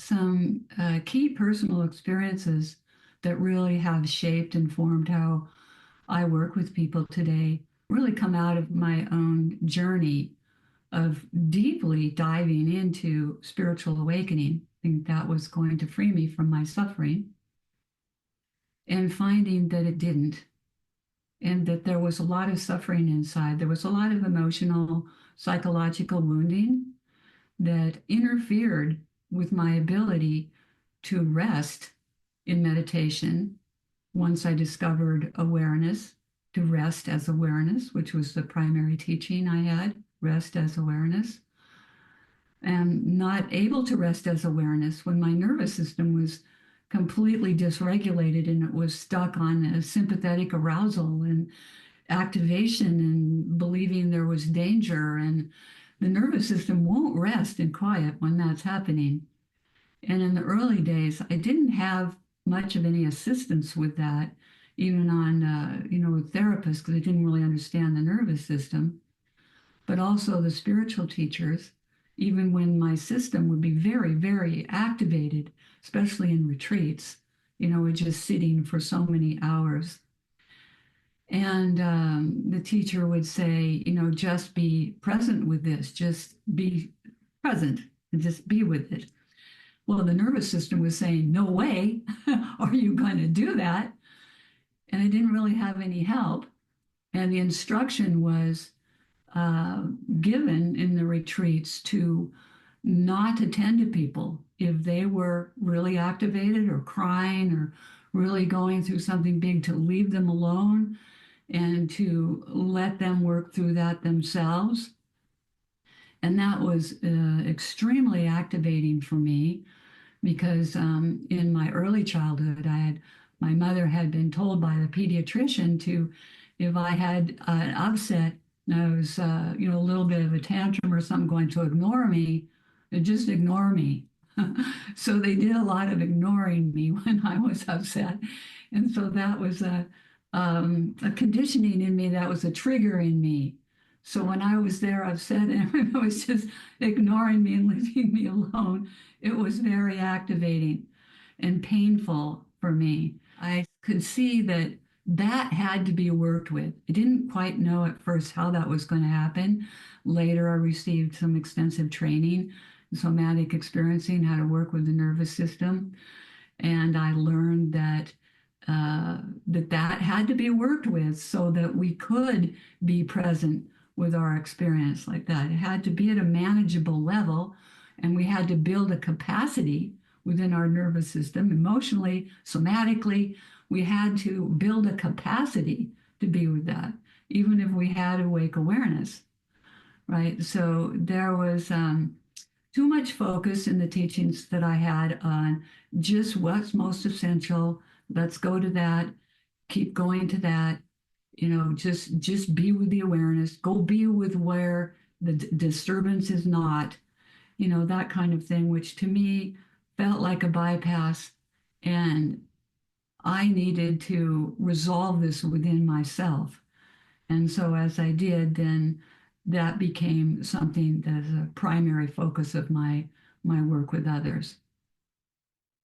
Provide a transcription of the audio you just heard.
some key personal experiences that really have shaped and formed how I work with people today really come out of my own journey of deeply diving into spiritual awakening. I think that was going to free me from my suffering and finding that it didn't, and that there was a lot of suffering inside. There was a lot of emotional, psychological wounding that interfered with my ability to rest in meditation once I discovered awareness, to rest as awareness, which was the primary teaching I had, rest as awareness. And not able to rest as awareness when my nervous system was completely dysregulated and it was stuck on a sympathetic arousal and activation and believing there was danger. And the nervous system won't rest in quiet when that's happening. And in the early days, I didn't have much of any assistance with that, even on, with therapists, because I didn't really understand the nervous system, but also the spiritual teachers, even when my system would be very, very activated, especially in retreats, with just sitting for so many hours. And the teacher would say, just be present with this, just be present and just be with it. Well, the nervous system was saying, no way are you going to do that. And I didn't really have any help. And the instruction was uh, given in the retreats to not attend to people if they were really activated or crying or really going through something big, to leave them alone and to let them work through that themselves. And that was extremely activating for me because in my early childhood, my mother had been told by the pediatrician to, if I had an upset and I was, a little bit of a tantrum or something, going to ignore me, just ignore me. So they did a lot of ignoring me when I was upset. And so that was a conditioning in me, that was a trigger in me. So when I was there upset and everyone was just ignoring me and leaving me alone, it was very activating and painful for me. I could see that that had to be worked with. I didn't quite know at first how that was going to happen. Later, I received some extensive training in somatic experiencing, how to work with the nervous system. And I learned that that had to be worked with so that we could be present with our experience like that. It had to be at a manageable level, and we had to build a capacity within our nervous system, emotionally, somatically. We had to build a capacity to be with that, even if we had awake awareness, right? So there was too much focus in the teachings that I had on just what's most essential. Let's go to that, keep going to that, just be with the awareness, go be with where the disturbance is not, that kind of thing, which to me felt like a bypass. And I needed to resolve this within myself. And so as I did, then that became something that is a primary focus of my work with others.